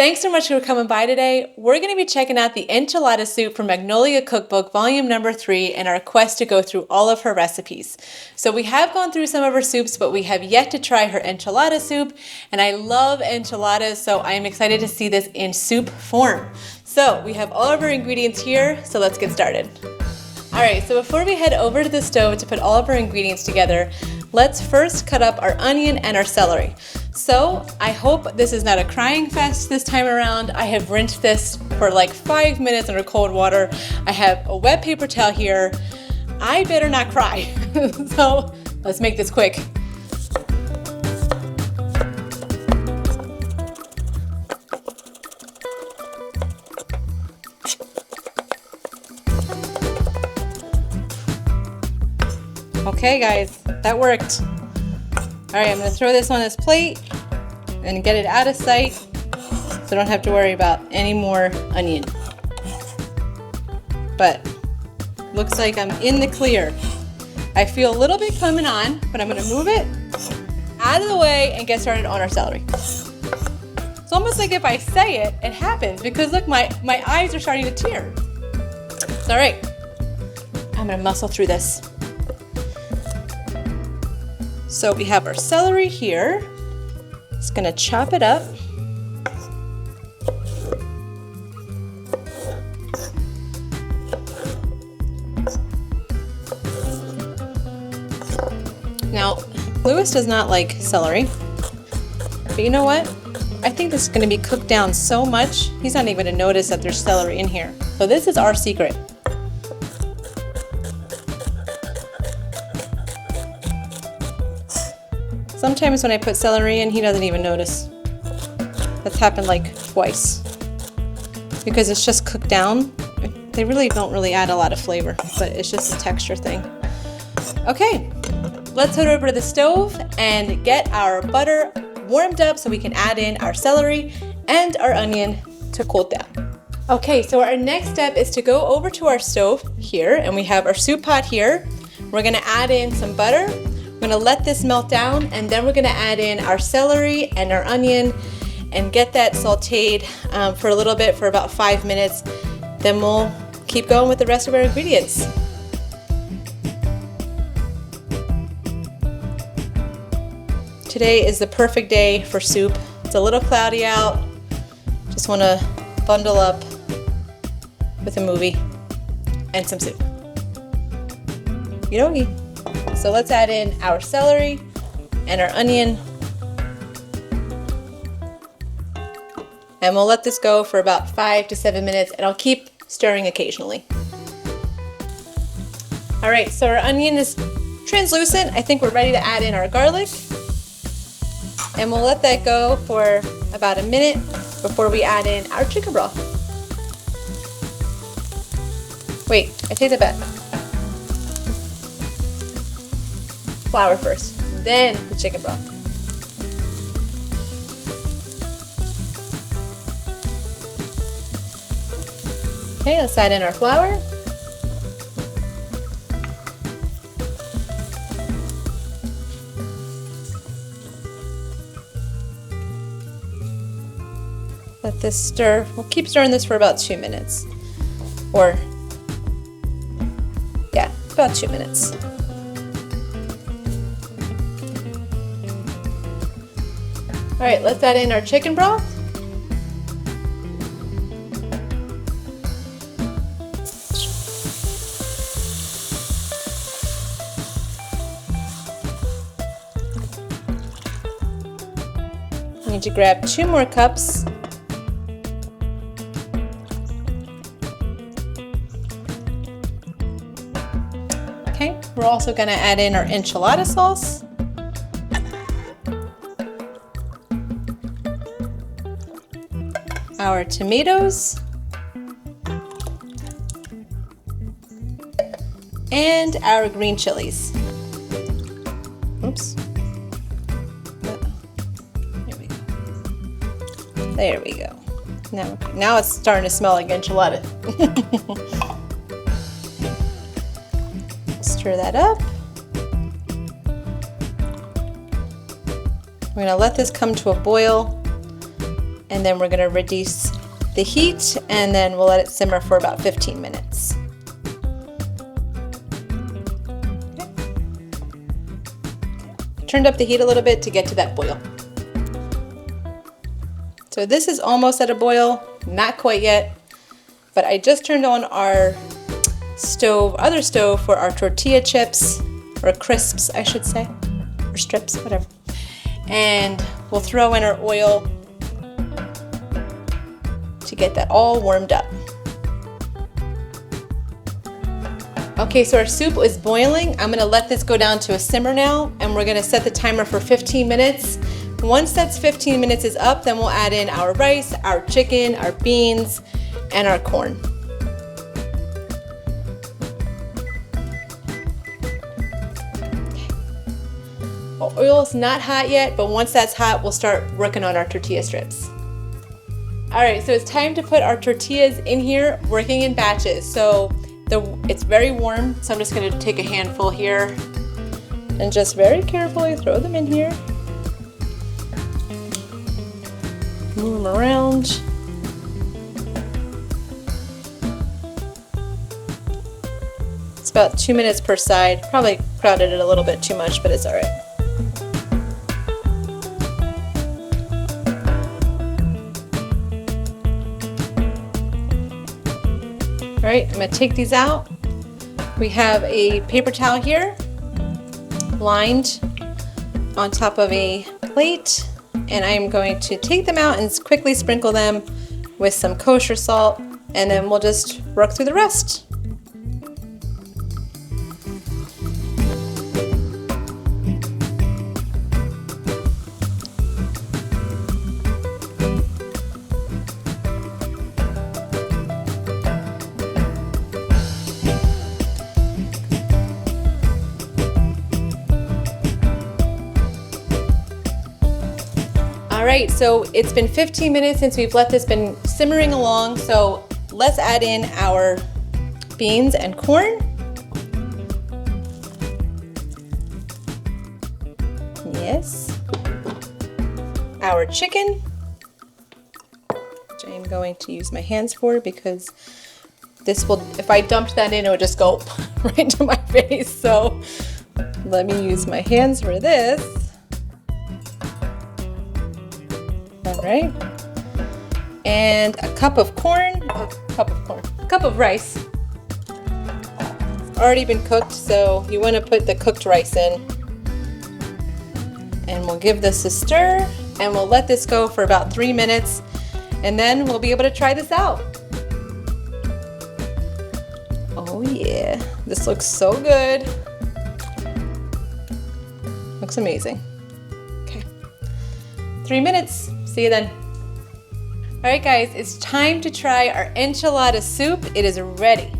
thanks so much for coming by today. We're going to be checking out the Enchilada Soup from Magnolia Cookbook, volume number 3, in our quest to go through all of her recipes. So we have gone through some of her soups, but we have yet to try her enchilada soup. And I love enchiladas, so I am excited to see this in soup form. So we have all of our ingredients here, so let's get started. All right, so before we head over to the stove to put all of our ingredients together, let's first cut up our onion and our celery. So I hope this is not a crying fest this time around. I have rinsed this for like 5 minutes under cold water. I have a wet paper towel here. I better not cry. So let's make this quick. Okay guys, that worked. All right, I'm gonna throw this on this plate and get it out of sight so I don't have to worry about any more onion. But looks like I'm in the clear. I feel a little bit coming on, but I'm gonna move it out of the way and get started on our celery. It's almost like if I say it, it happens, because look, my eyes are starting to tear. It's all right. I'm gonna muscle through this. So we have our celery here. Just gonna chop it up. Now, Lewis does not like celery, but you know what? I think this is gonna be cooked down so much, he's not even gonna notice that there's celery in here. So this is our secret. Sometimes when I put celery in, he doesn't even notice. That's happened like twice. Because it's just cooked down. They really don't add a lot of flavor, but it's just a texture thing. Okay, let's head over to the stove and get our butter warmed up so we can add in our celery and our onion to cool down. Okay, so our next step is to go over to our stove here, and we have our soup pot here. We're gonna add in some butter. We're gonna let this melt down, and then we're gonna add in our celery and our onion and get that sauteed for a little bit, for about 5 minutes. Then we'll keep going with the rest of our ingredients. Today is the perfect day for soup. It's a little cloudy out. Just wanna bundle up with a movie and some soup. You-know-y. So let's add in our celery and our onion. And we'll let this go for about 5 to 7 minutes, and I'll keep stirring occasionally. All right, so our onion is translucent. I think we're ready to add in our garlic. And we'll let that go for about a minute before we add in our chicken broth. Wait, I take that back. Flour first, then the chicken broth. Okay, let's add in our flour. Let this stir. We'll keep stirring this for about 2 minutes. Or, yeah, about 2 minutes. All right, let's add in our chicken broth. I need to grab 2 more cups. Okay, we're also gonna add in our enchilada sauce. Our tomatoes, and our green chilies. Oops. There we go. There we go. Now it's starting to smell like enchilada. Stir that up. We're gonna let this come to a boil. And then we're gonna reduce the heat and then we'll let it simmer for about 15 minutes. Okay. Turned up the heat a little bit to get to that boil. So this is almost at a boil, not quite yet, but I just turned on our stove, other stove for our tortilla chips, or crisps, I should say, or strips, whatever. And we'll throw in our oil to get that all warmed up. Okay, so our soup is boiling. I'm gonna let this go down to a simmer now, and we're gonna set the timer for 15 minutes. Once that's 15 minutes is up, then we'll add in our rice, our chicken, our beans, and our corn. Our oil is not hot yet, but once that's hot, we'll start working on our tortilla strips. All right, so it's time to put our tortillas in here, working in batches. So it's very warm, so I'm just gonna take a handful here and just very carefully throw them in here. Move them around. It's about 2 minutes per side. Probably crowded it a little bit too much, but it's all right. All right, I'm gonna take these out. We have a paper towel here, lined on top of a plate, and I'm going to take them out and quickly sprinkle them with some kosher salt, and then we'll just work through the rest. All right, so it's been 15 minutes since we've let this been simmering along, so let's add in our beans and corn. Yes. Our chicken, which I am going to use my hands for because this will, if I dumped that in, it would just go right to my face. So let me use my hands for this. All right, and a cup of rice. It's already been cooked, so you want to put the cooked rice in. And we'll give this a stir, and we'll let this go for about 3 minutes, and then we'll be able to try this out. Oh yeah, this looks so good. Looks amazing. Okay, 3 minutes. See you then. All right, guys, it's time to try our enchilada soup. It is ready.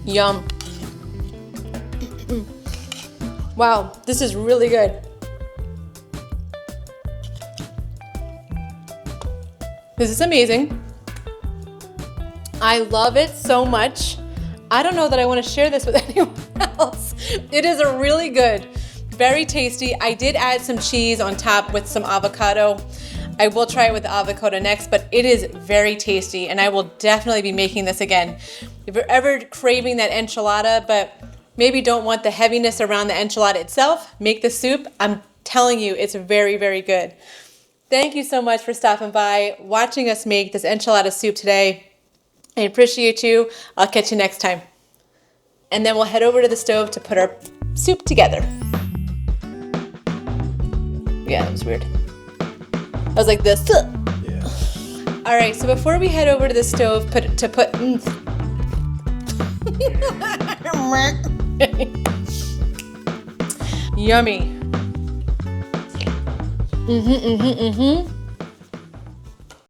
Yum. Wow, this is really good. This is amazing. I love it so much. I don't know that I want to share this with anyone else. It is a really good, very tasty. I did add some cheese on top with some avocado. I will try it with the avocado next, but it is very tasty, and I will definitely be making this again. If you're ever craving that enchilada, but maybe don't want the heaviness around the enchilada itself, make the soup. I'm telling you, it's very, very good. Thank you so much for stopping by, watching us make this enchilada soup today. I appreciate you. I'll catch you next time. And then we'll head over to the stove to put our soup together. Yeah, that was weird. I was like this. Yeah. All right, so before we head over to the stove, Yummy.